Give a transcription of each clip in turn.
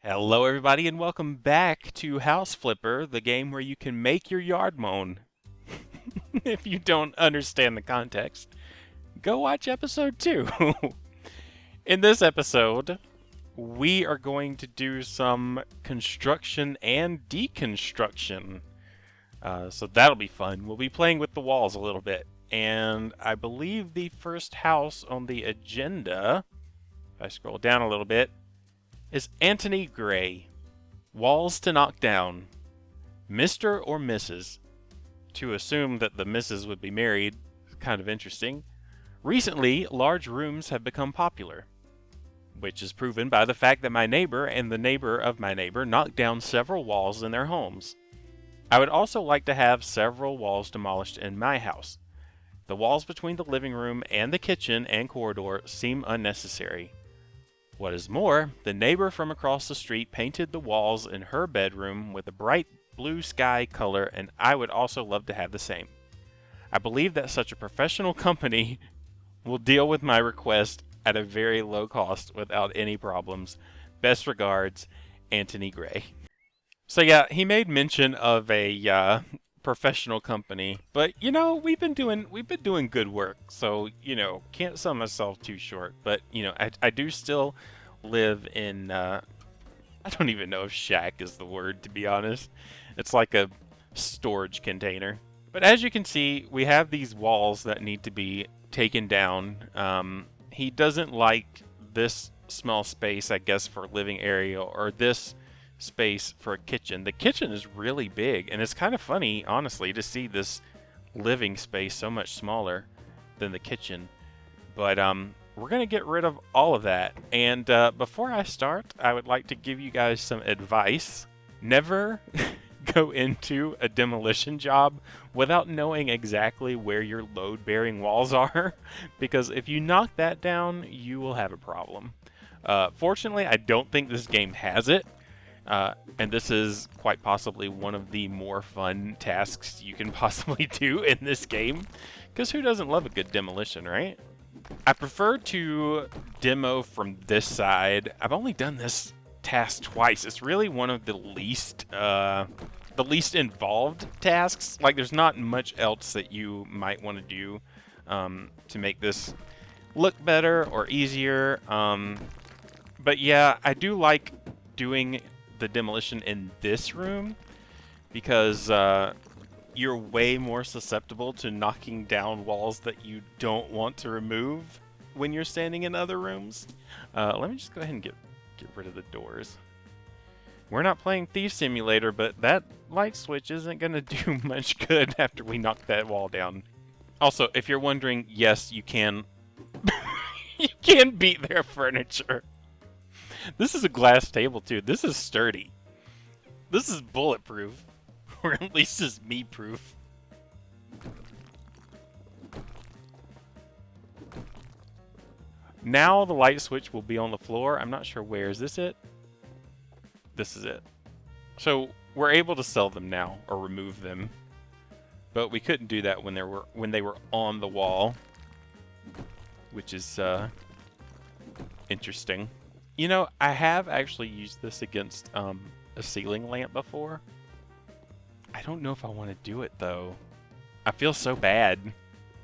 Hello, everybody, and welcome back to House Flipper, the game where you can make your yard moan. If you don't understand the context, go watch episode 2. In this episode, we are going to do some construction and deconstruction. So that'll be fun. We'll be playing with the walls a little bit. And I believe the first house on the agenda, if I scroll down a little bit, is Anthony Gray. Walls to knock down. Mr. or Mrs. To assume that the Mrs. would be married is kind of interesting. Recently, large rooms have become popular, which is proven by the fact that my neighbor and the neighbor of my neighbor knocked down several walls in their homes. I would also like to have several walls demolished in my house. The walls between the living room and the kitchen and corridor seem unnecessary. What is more, the neighbor from across the street painted the walls in her bedroom with a bright blue sky color, and I would also love to have the same. I believe that such a professional company will deal with my request at a very low cost without any problems. Best regards, Anthony Gray. So yeah, he made mention of a professional company, but we've been doing good work, so can't sell myself too short. But I do still live in I don't even know if shack is the word, to be honest. It's like a storage container. But as you can see, we have these walls that need to be taken down. He doesn't like this small space, I guess, for living area, or this space for a kitchen. The kitchen is really big, and it's kind of funny, honestly, to see this living space so much smaller than the kitchen. But we're going to get rid of all of that. And before I start, I would like to give you guys some advice. Never go into a demolition job without knowing exactly where your load-bearing walls are, because if you knock that down, you will have a problem. Fortunately, I don't think this game has it. And this is quite possibly one of the more fun tasks you can possibly do in this game, because who doesn't love a good demolition, right? I prefer to demo from this side. I've only done this task twice. It's really one of the least involved tasks. Like, there's not much else that you might want to do to make this look better or easier. But yeah, I do like doing the demolition in this room because you're way more susceptible to knocking down walls that you don't want to remove when you're standing in other rooms. Let me just go ahead and get rid of the doors. We're not playing Thief Simulator, but that light switch isn't going to do much good after we knock that wall down. Also, if you're wondering, yes, you can you can beat their furniture. This is a glass table, too. This is sturdy. This is bulletproof. Or at least is me-proof. Now the light switch will be on the floor. I'm not sure where. Is this it? This is it. So we're able to sell them now, or remove them. But we couldn't do that when they were on the wall. Which is interesting. I have actually used this against a ceiling lamp before. I don't know if I want to do it, though. I feel so bad.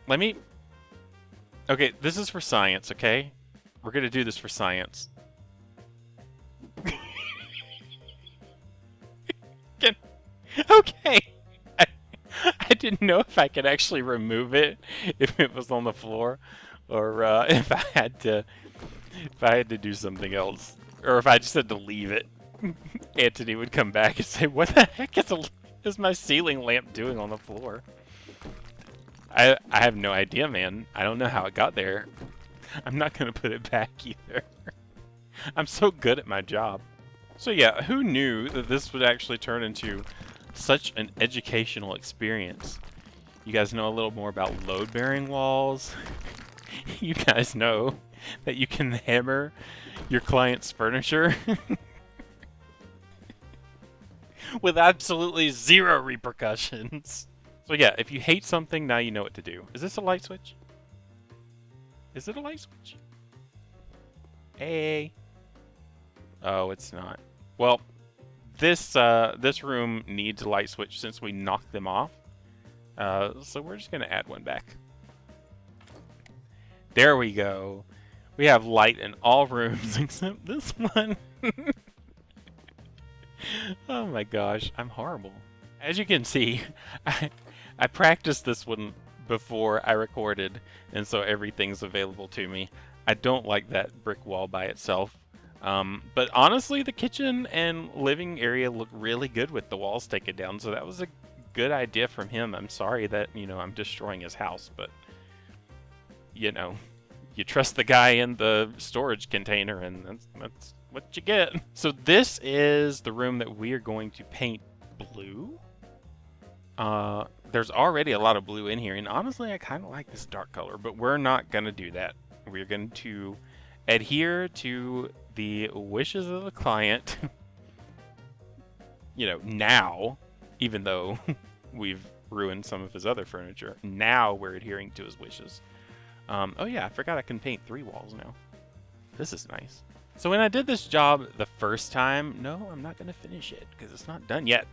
Okay, this is for science, okay? We're going to do this for science. Okay. I didn't know if I could actually remove it if it was on the floor, or if I had to do something else, or if I just had to leave it. Anthony would come back and say, "What the heck is my ceiling lamp doing on the floor?" I have no idea, man. I don't know how it got there. I'm not gonna put it back either. I'm so good at my job. So yeah, who knew that this would actually turn into such an educational experience? You guys know a little more about load-bearing walls. You guys know that you can hammer your client's furniture with absolutely zero repercussions. So yeah, if you hate something, now you know what to do. Is this a light switch? Is it a light switch? Hey. Oh, it's not. Well, this room needs a light switch since we knocked them off. So we're just gonna add one back. There we go. We have light in all rooms except this one. Oh my gosh, I'm horrible. As you can see, I practiced this one before I recorded, and so everything's available to me. I don't like that brick wall by itself. But honestly, the kitchen and living area look really good with the walls taken down, so that was a good idea from him. I'm sorry that, I'm destroying his house, but, you trust the guy in the storage container, and that's what you get. So this is the room that we are going to paint blue. There's already a lot of blue in here, and honestly, I kind of like this dark color, but we're not going to do that. We're going to adhere to the wishes of the client, now, even though we've ruined some of his other furniture. Now we're adhering to his wishes. Oh yeah, I forgot I can paint 3 walls now. This is nice. So when I did this job the first time, no, I'm not going to finish it because it's not done yet.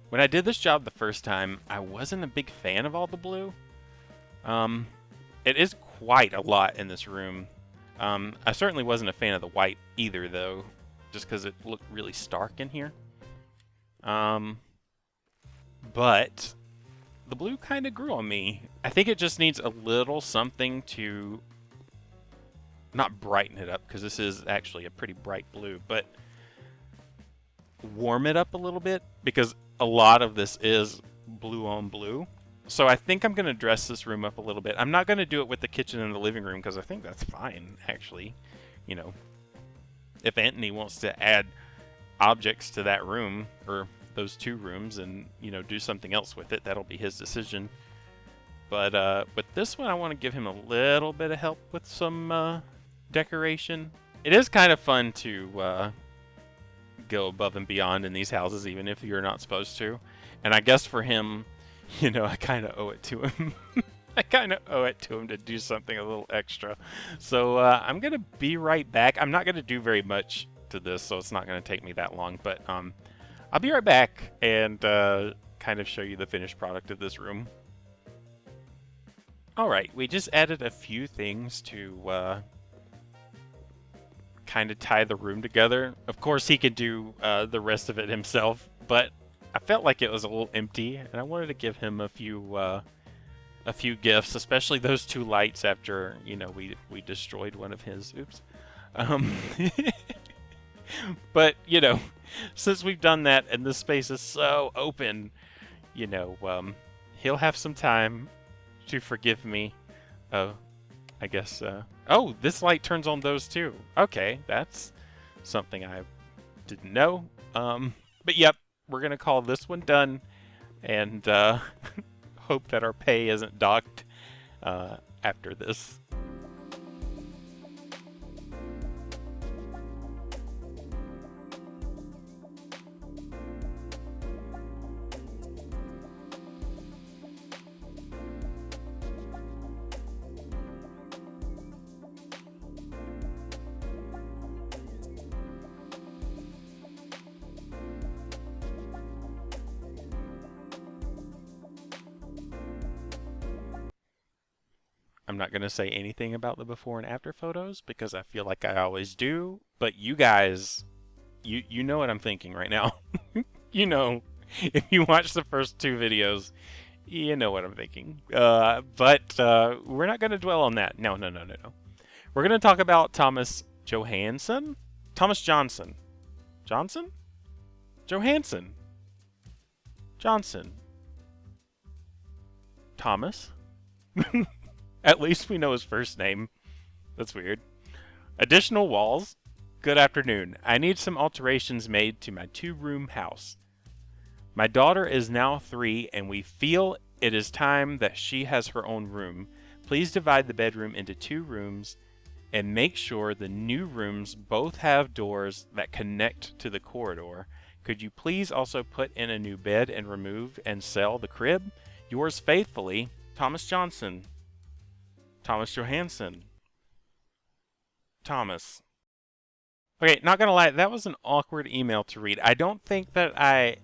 When I did this job the first time, I wasn't a big fan of all the blue. It is quite a lot in this room. I certainly wasn't a fan of the white either, though, just because it looked really stark in here. But the blue kind of grew on me. I think it just needs a little something to not brighten it up, because this is actually a pretty bright blue, but warm it up a little bit, because a lot of this is blue on blue. So I think I'm going to dress this room up a little bit. I'm not going to do it with the kitchen and the living room, because I think that's fine, actually. If Anthony wants to add objects to that room, or those 2 rooms, and, do something else with it, that'll be his decision. But with this one, I want to give him a little bit of help with some decoration. It is kind of fun to go above and beyond in these houses, even if you're not supposed to. And I guess for him, I kind of owe it to him. I kind of owe it to him to do something a little extra. So I'm going to be right back. I'm not going to do very much to this, so it's not going to take me that long. But I'll be right back and kind of show you the finished product of this room. Alright, we just added a few things to kind of tie the room together. Of course, he could do the rest of it himself, but I felt like it was a little empty, and I wanted to give him a few gifts, especially those 2 lights after, we destroyed one of his. Oops. But, since we've done that and this space is so open, he'll have some time to forgive me. I guess, oh, this light turns on those too. Okay, that's something I didn't know. But yep, we're going to call this one done, and hope that our pay isn't docked after this. I'm not going to say anything about the before and after photos because I feel like I always do, but you guys, you know what I'm thinking right now. If you watch the first 2 videos, you know what I'm thinking. But we're not going to dwell on that. No. We're going to talk about Thomas Johansson? Thomas Johnson. Johnson? Johansson. Johnson. Thomas? At least we know his first name. That's weird. Additional walls. Good afternoon. I need some alterations made to my 2-room house. My daughter is now 3, and we feel it is time that she has her own room. Please divide the bedroom into 2 rooms and make sure the new rooms both have doors that connect to the corridor. Could you please also put in a new bed and remove and sell the crib? Yours faithfully, Thomas Johnson. Thomas Johansson. Thomas. Okay, not gonna lie, that was an awkward email to read. I don't think that I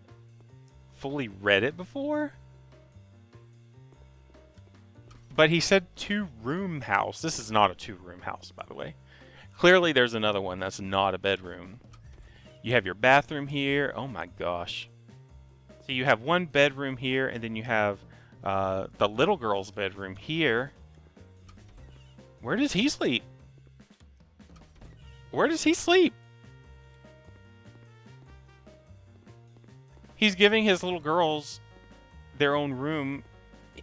fully read it before. But he said 2-room house. This is not a 2-room house, by the way. Clearly there's another one that's not a bedroom. You have your bathroom here. Oh my gosh. So you have one bedroom here, and then you have the little girl's bedroom here. Where does he sleep? Where does he sleep? He's giving his little girls their own room,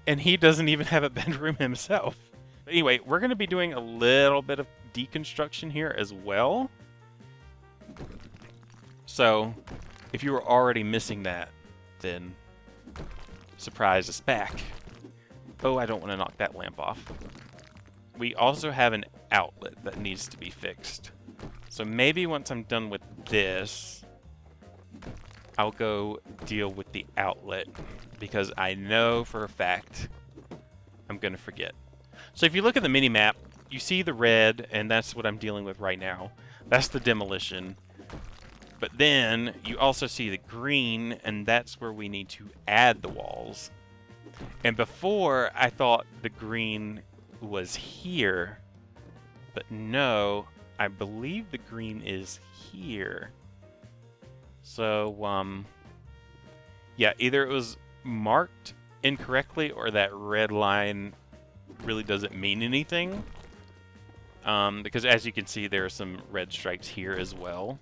and he doesn't even have a bedroom himself. But anyway, we're going to be doing a little bit of deconstruction here as well. So, if you were already missing that, then surprise us back. Oh, I don't want to knock that lamp off. We also have an outlet that needs to be fixed. So maybe once I'm done with this, I'll go deal with the outlet, because I know for a fact I'm going to forget. So if you look at the mini-map, you see the red, and that's what I'm dealing with right now. That's the demolition. But then you also see the green, and that's where we need to add the walls. And before, I thought the green was here, but no, I believe the green is here. So, yeah, either it was marked incorrectly or that red line really doesn't mean anything. Because as you can see, there are some red stripes here as well.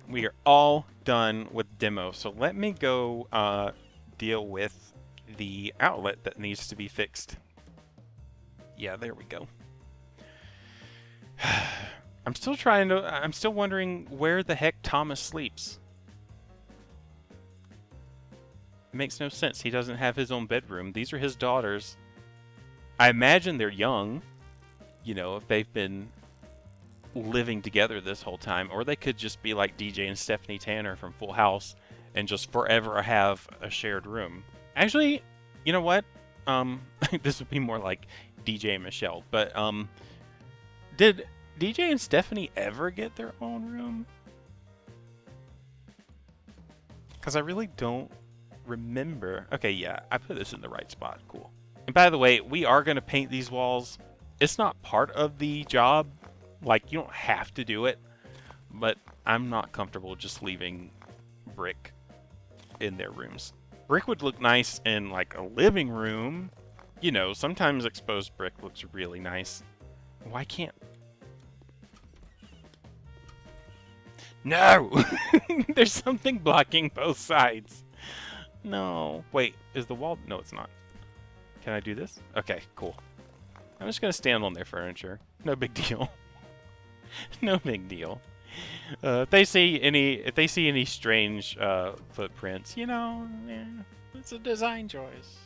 We are all done with demo, so let me go deal with the outlet that needs to be fixed. Yeah, there we go. I'm still wondering where the heck Thomas sleeps. It makes no sense. He doesn't have his own bedroom. These are his daughters. I imagine they're young, you know, if they've been living together this whole time, or they could just be like DJ and Stephanie Tanner from Full House and just forever have a shared room. Actually, you know what? This would be more like DJ and Michelle, but did DJ and Stephanie ever get their own room? Because I really don't remember. Okay, yeah, I put this in the right spot. Cool. And by the way, we are going to paint these walls. It's not part of the job. Like, you don't have to do it, but I'm not comfortable just leaving brick in their rooms. Brick would look nice in, like, a living room. You know, sometimes exposed brick looks really nice. Why can't... No! There's something blocking both sides. No. Wait, is the wall... No, it's not. Can I do this? Okay, cool. I'm just going to stand on their furniture. No big deal. No big deal. If they see any strange footprints, you know, it's a design choice.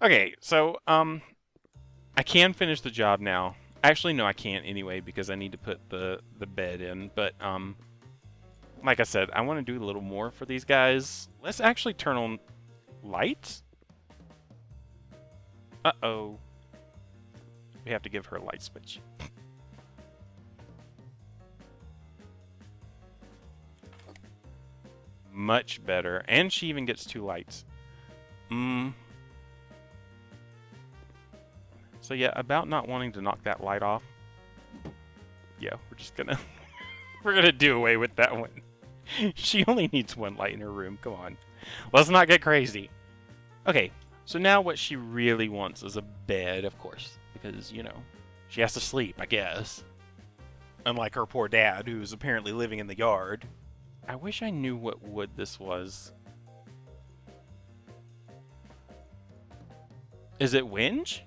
Okay, so I can finish the job now. Actually, no, I can't anyway because I need to put the bed in. But like I said, I want to do a little more for these guys. Let's actually turn on lights. Uh-oh. We have to give her a light switch. Much better. And she even gets 2 lights. So yeah, about not wanting to knock that light off. Yeah, we're just gonna... we're gonna do away with that one. She only needs 1 light in her room. Come on. Let's not get crazy. Okay, so now what she really wants is a bed, of course. Because, you know, she has to sleep, I guess. Unlike her poor dad, who's apparently living in the yard. I wish I knew what wood this was. Is it whinge?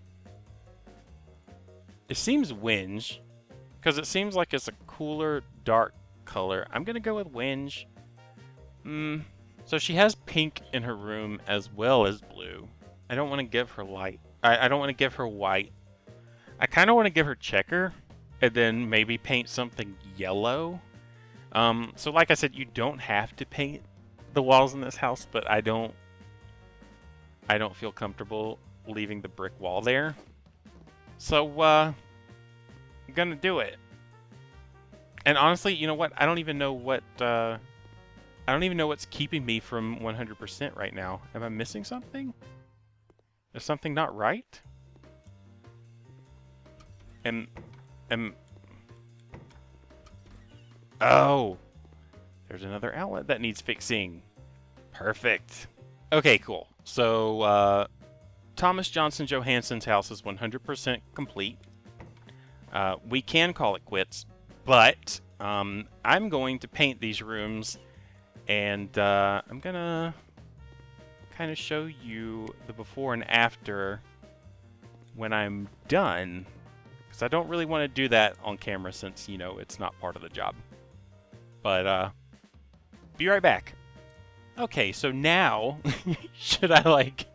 It seems whinge. Because it seems like it's a cooler, dark color. I'm going to go with whinge. So she has pink in her room as well as blue. I don't want to give her light. I don't want to give her white. I kind of want to give her checker. And then maybe paint something yellow. So like I said, you don't have to paint the walls in this house, but I don't feel comfortable leaving the brick wall there. So, I'm gonna do it. And honestly, you know what? I don't even know what's keeping me from 100% right now. Am I missing something? Is something not right? Oh, there's another outlet that needs fixing. Perfect. Okay, cool. So, Thomas Johnson Johansson's house is 100% complete. We can call it quits, but I'm going to paint these rooms, and I'm gonna kind of show you the before and after when I'm done, because I don't really want to do that on camera since, you know, it's not part of the job. But be right back. Okay, so now should I like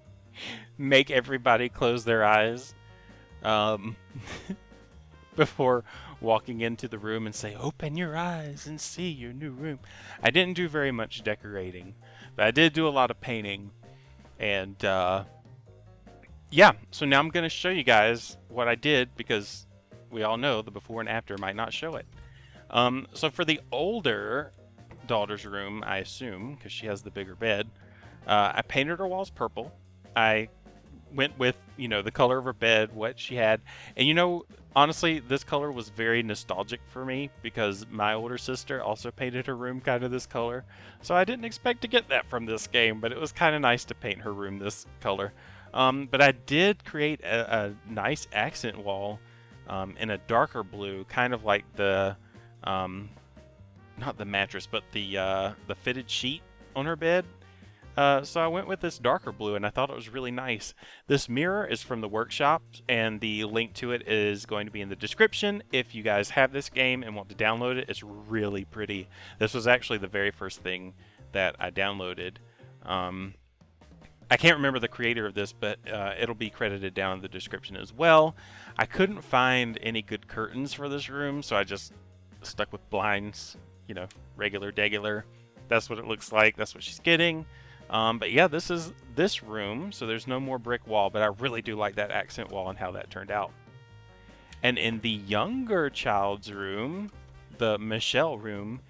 make everybody close their eyes before walking into the room and say, open your eyes and see your new room? I didn't do very much decorating, but I did do a lot of painting. And yeah, so now I'm going to show you guys what I did, because we all know the before and after might not show it. So for the older daughter's room, I assume, because she has the bigger bed, I painted her walls purple. I went with, you know, the color of her bed, what she had. And, you know, honestly, this color was very nostalgic for me because my older sister also painted her room kind of this color. So I didn't expect to get that from this game, but it was kind of nice to paint her room this color. But I did create a nice accent wall in a darker blue, kind of like the, not the mattress, but the fitted sheet on her bed. So I went with this darker blue, and I thought it was really nice. This mirror is from the workshop, and the link to it is going to be in the description. If you guys have this game and want to download it, it's really pretty. This was actually the very first thing that I downloaded. I can't remember the creator of this, but it'll be credited down in the description as well. I couldn't find any good curtains for this room, so I just stuck with blinds, you know, regular. That's what it looks like. That's what she's getting. But yeah, this is this room, so there's no more brick wall, but I really do like that accent wall and how that turned out. And in the younger child's room, the Michelle room,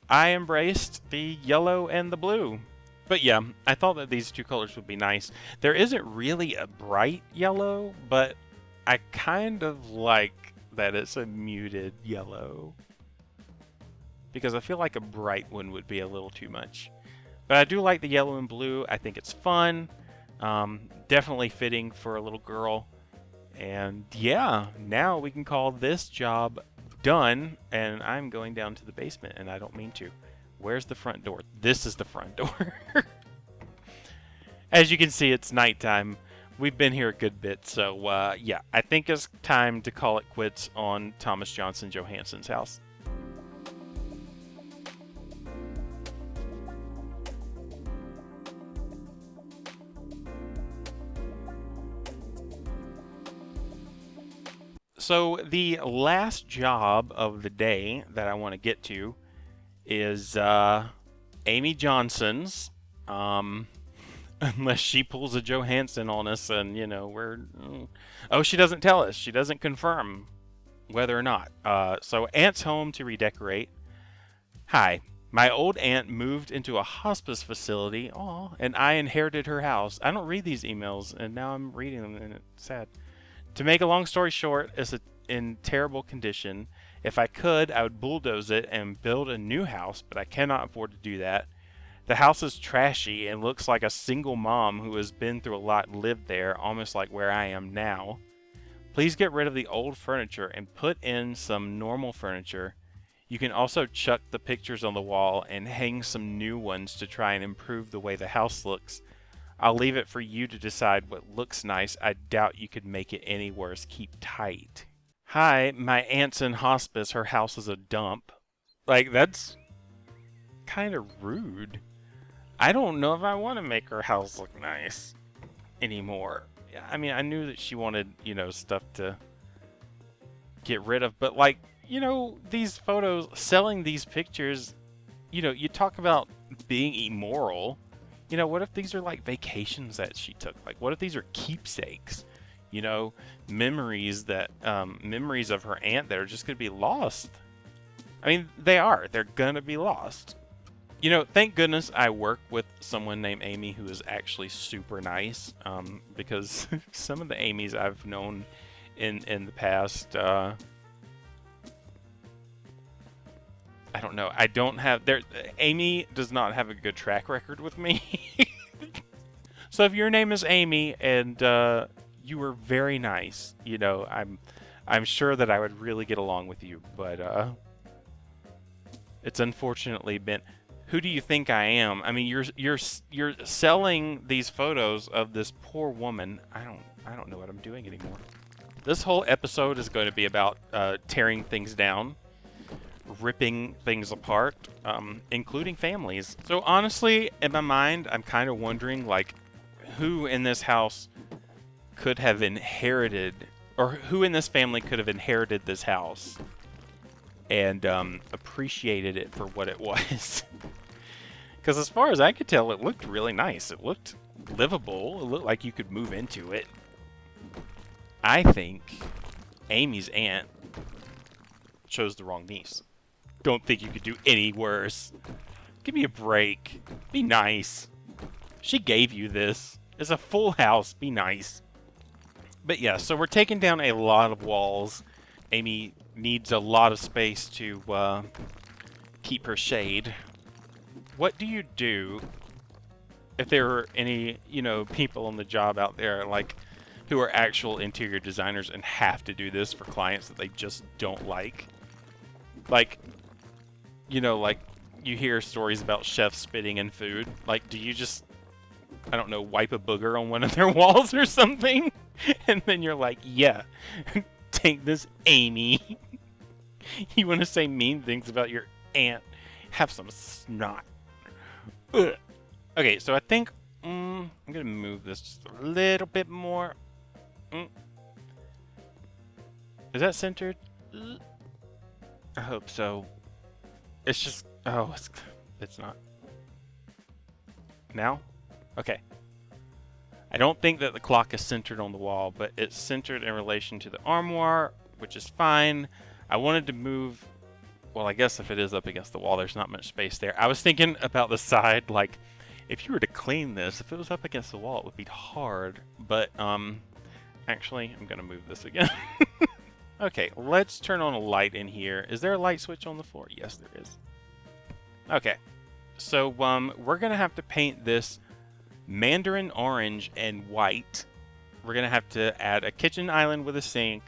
I embraced the yellow and the blue. But yeah, I thought that these two colors would be nice. There isn't really a bright yellow, but I kind of like that it's a muted yellow, because I feel like a bright one would be a little too much. But I do like the yellow and blue. I think it's fun. Definitely fitting for a little girl. And yeah, now we can call this job done. And I'm going down to the basement, and I don't mean to. Where's the front door? This is the front door. As you can see, it's nighttime. We've been here a good bit. So yeah, I think it's time to call it quits on Thomas Johnson Johansson's house. So the last job of the day that I want to get to is Amy Johnson's. Unless she pulls a Johansson on us, and you know oh, she doesn't tell us. She doesn't confirm whether or not. So Aunt's home to redecorate. Hi. My old aunt moved into a hospice facility. Aw, and I inherited her house. I don't read these emails, and now I'm reading them, and it's sad. To make a long story short, it's in terrible condition. If I could, I would bulldoze it and build a new house, but I cannot afford to do that. The house is trashy and looks like a single mom who has been through a lot lived there, almost like where I am now. Please get rid of the old furniture and put in some normal furniture. You can also chuck the pictures on the wall and hang some new ones to try and improve the way the house looks. I'll leave it for you to decide what looks nice. I doubt you could make it any worse. Keep tight. Hi, my aunt's in hospice. Her house is a dump. Like, that's kind of rude. I don't know if I want to make her house look nice anymore. I mean, I knew that she wanted, you know, stuff to get rid of. But, like, you know, these photos, selling these pictures, you know, you talk about being immoral. You know, what if these are like vacations that she took? Like, what if these are keepsakes? You know, memories that memories of her aunt that are just gonna be lost. I mean, they are. They're gonna be lost. You know, thank goodness I work with someone named Amy who is actually super nice. Because some of the Amy's I've known in the past, I don't know. I don't have there. Amy does not have a good track record with me. So if your name is Amy and you were very nice, you know, I'm sure that I would really get along with you. But it's unfortunately been. Who do you think I am? I mean, you're selling these photos of this poor woman. I don't know what I'm doing anymore. This whole episode is going to be about tearing things down, ripping things apart, including families. So honestly, in my mind, I'm kind of wondering, like, who in this house could have inherited, or who in this family could have inherited this house and appreciated it for what it was. Because as far as I could tell, it looked really nice. It looked livable. It looked like you could move into it. I think Amy's aunt chose the wrong niece. Don't think you could do any worse. Give me a break. Be nice. She gave you this. It's a full house. Be nice. But yeah, so we're taking down a lot of walls. Amy needs a lot of space to keep her shade. What do you do if there are any, you know, people on the job out there, like, who are actual interior designers and have to do this for clients that they just don't like? Like, you know, like, you hear stories about chefs spitting in food. Like, do you just, I don't know, wipe a booger on one of their walls or something? And then you're like, yeah, take this, Amy. You want to say mean things about your aunt? Have some snot. Ugh. Okay, so I think I'm gonna move this just a little bit more. Is that centered? I hope so. It's just, oh, it's not. Now? Okay. I don't think that the clock is centered on the wall, but it's centered in relation to the armoire, which is fine. I wanted to move, well, I guess if it is up against the wall, there's not much space there. I was thinking about the side, like, if you were to clean this, if it was up against the wall, it would be hard. But, actually, I'm going to move this again. Okay, let's turn on a light in here. Is there a light switch on the floor? Yes, there is. Okay, so, we're going to have to paint this mandarin orange and white. We're going to have to add a kitchen island with a sink,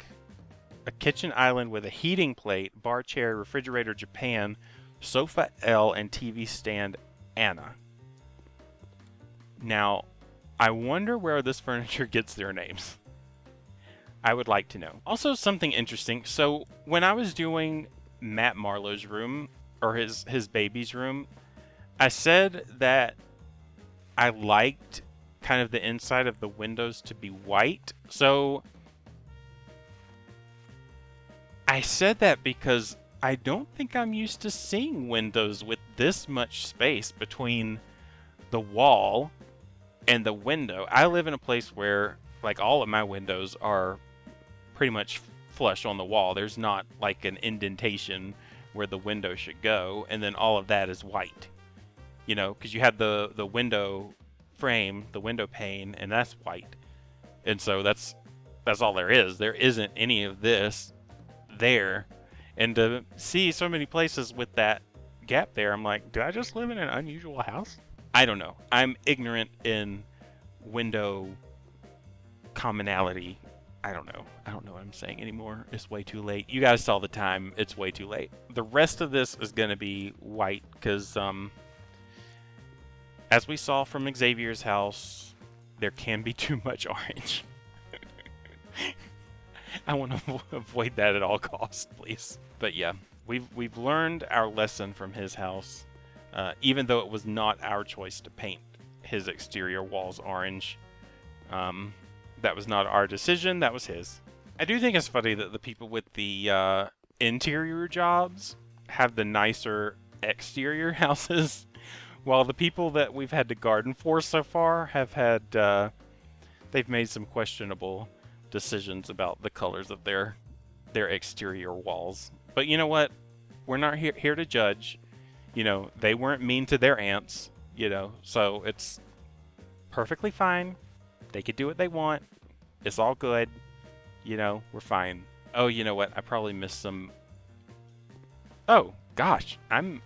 a kitchen island with a heating plate, bar chair, refrigerator Japan, sofa L, and TV stand Anna. Now, I wonder where this furniture gets their names. I would like to know. Also, something interesting. So, when I was doing Matt Marlowe's room, or his baby's room, I said that I liked kind of the inside of the windows to be white. So, I said that because I don't think I'm used to seeing windows with this much space between the wall and the window. I live in a place where, like, all of my windows are pretty much flush on the wall. There's not like an indentation where the window should go, and then all of that is white. You know, because you have the window frame, the window pane, and that's white. And so that's all there is. There isn't any of this there. And to see so many places with that gap there, I'm like, do I just live in an unusual house? I don't know. I'm ignorant in window commonality. I don't know. I don't know what I'm saying anymore. It's way too late. You guys saw the time. It's way too late. The rest of this is going to be white because, as we saw from Xavier's house, there can be too much orange. I want to avoid that at all costs, please. But yeah, we've learned our lesson from his house, even though it was not our choice to paint his exterior walls orange. That was not our decision. That was his. I do think it's funny that the people with the interior jobs have the nicer exterior houses While the people that we've had to garden for so far have had, they've made some questionable decisions about the colors of their exterior walls. But you know what? We're not here to judge. You know, they weren't mean to their ants, you know, so it's perfectly fine. They could do what they want. It's all good. You know, we're fine. Oh, you know what? I probably missed some. Oh, gosh. I'm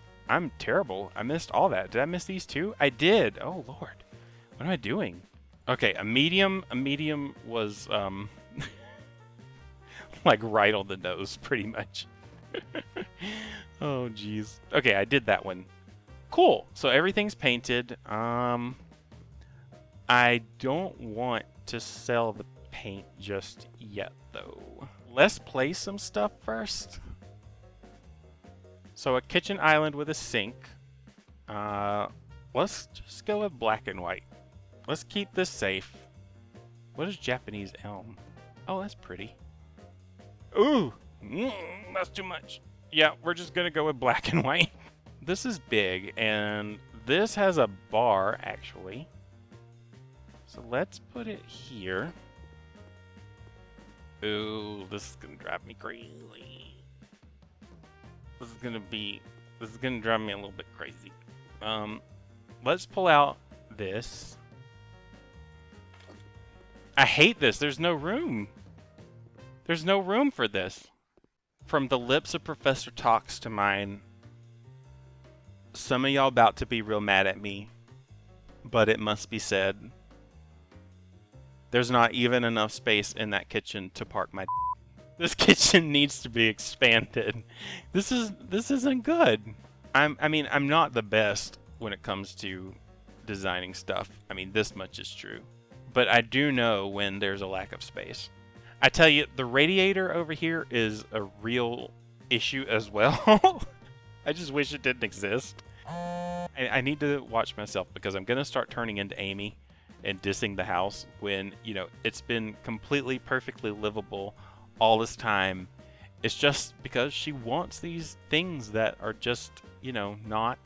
terrible. I missed all that. Did I miss these two? I did. Oh, Lord. What am I doing? Okay, a medium was, like right on the nose, pretty much. Oh, jeez. Okay, I did that one. Cool. So everything's painted. I don't want to sell the paint just yet, though. Let's play some stuff first. So a kitchen island with a sink. Let's just go with black and white. Let's keep this safe. What is Japanese elm? Oh, that's pretty. Ooh, that's too much. Yeah, we're just gonna go with black and white. This is big, and this has a bar, actually. So let's put it here. Ooh, this is gonna drive me crazy. This is gonna drive me a little bit crazy. Let's pull out this. I hate this. There's no room. There's no room for this. From the lips of Professor Talks to mine, some of y'all about to be real mad at me, but it must be said. There's not even enough space in that kitchen to park my. This kitchen needs to be expanded. This isn't good. I mean, I'm not the best when it comes to designing stuff. I mean, this much is true. But I do know when there's a lack of space. I tell you, the radiator over here is a real issue as well. I just wish it didn't exist. I need to watch myself because I'm going to start turning into Amy and dissing the house when, you know, it's been completely, perfectly livable all this time. It's just because she wants these things that are just, you know, not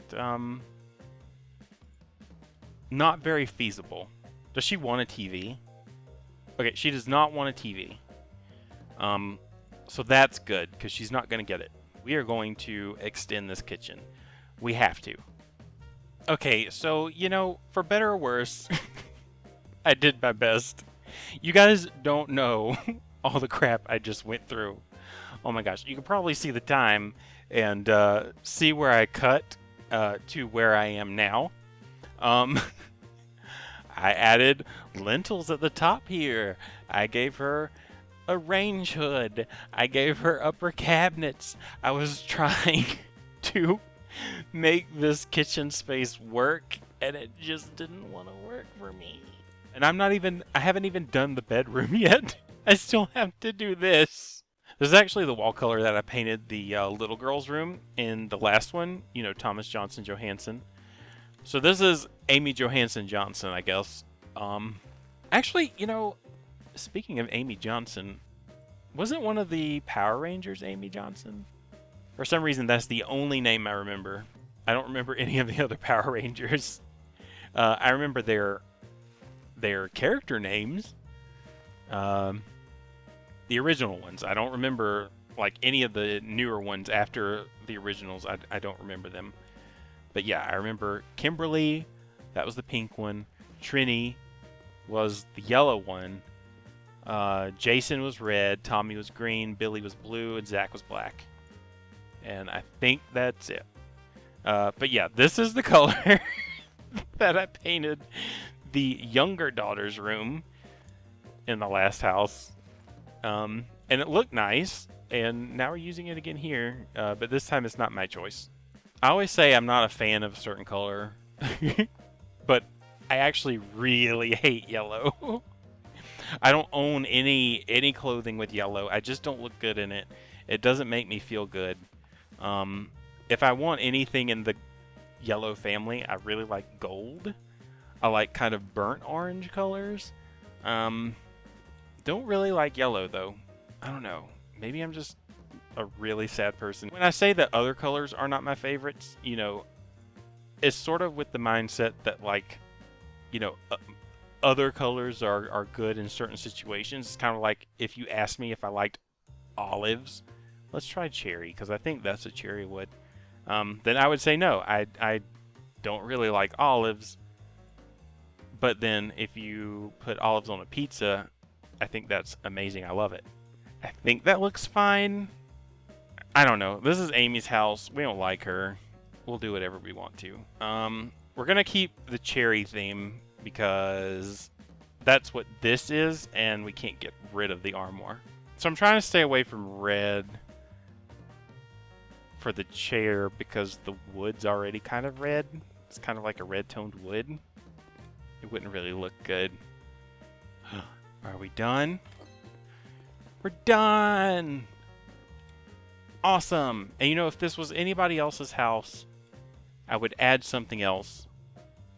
very feasible. Does she want a TV? Okay, she does not want a TV. So that's good, because she's not going to get it. We are going to extend this kitchen. We have to. Okay, so, you know, for better or worse, I did my best. You guys don't know all the crap I just went through. Oh my gosh, you can probably see the time and see where I cut to where I am now. I added lintels at the top here. I gave her a range hood. I gave her upper cabinets. I was trying to make this kitchen space work, and it just didn't want to work for me. And I haven't even done the bedroom yet. I still have to do this. This is actually the wall color that I painted the little girl's room in the last one. You know, Thomas Johnson Johansson. So this is Amy Johansson Johnson, I guess. Actually, you know, speaking of Amy Johnson, wasn't one of the Power Rangers Amy Johnson? For some reason, that's the only name I remember. I don't remember any of the other Power Rangers. I remember their character names. The original ones. I don't remember, like, any of the newer ones after the originals. I don't remember them. But yeah, I remember Kimberly, that was the pink one. Trini was the yellow one. Jason was red, Tommy was green, Billy was blue, and Zach was black. And I think that's it. But yeah, this is the color that I painted the younger daughter's room in the last house. And it looked nice, and now we're using it again here, but this time it's not my choice. I always say I'm not a fan of a certain color, but I actually really hate yellow. I don't own any clothing with yellow. I just don't look good in it. It doesn't make me feel good. If I want anything in the yellow family, I really like gold. I like kind of burnt orange colors. Don't really like yellow, though. I don't know. Maybe I'm just a really sad person. When I say that other colors are not my favorites, you know, it's sort of with the mindset that, like, you know, other colors are good in certain situations. It's kind of like if you asked me if I liked olives, let's try cherry, because I think that's a cherry wood. Then I would say no, I don't really like olives. But then if you put olives on a pizza, I think that's amazing. I love it. I think that looks fine. I don't know. This is Amy's house. We don't like her. We'll do whatever we want to. We're going to keep the cherry theme because that's what this is, and we can't get rid of the armoire. So I'm trying to stay away from red for the chair because the wood's already kind of red. It's kind of like a red-toned wood. It wouldn't really look good. Are we done? We're done! Awesome! And you know, if this was anybody else's house, I would add something else.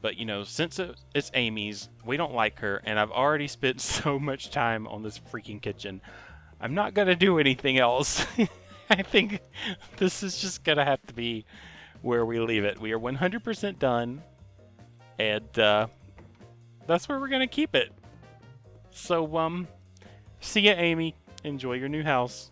But you know, since it's Amy's, we don't like her, and I've already spent so much time on this freaking kitchen, I'm not gonna do anything else. I think this is just gonna have to be where we leave it. We are 100% done, and that's where we're gonna keep it. So, see ya, Amy. Enjoy your new house.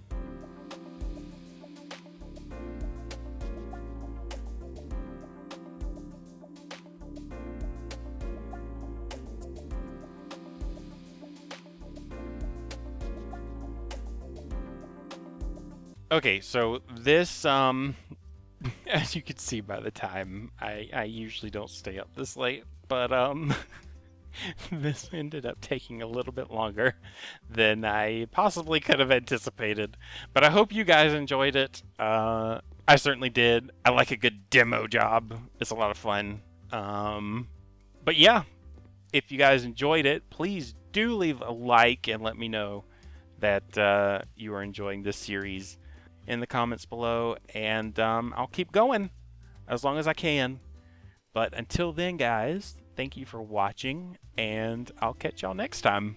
Okay, so this, as you can see by the time, I usually don't stay up this late, but, this ended up taking a little bit longer than I possibly could have anticipated. But I hope you guys enjoyed it. I certainly did. I like a good demo job. It's a lot of fun. But yeah, if you guys enjoyed it, please do leave a like and let me know that you are enjoying this series in the comments below. And I'll keep going as long as I can. But until then, guys, thank you for watching, and I'll catch y'all next time.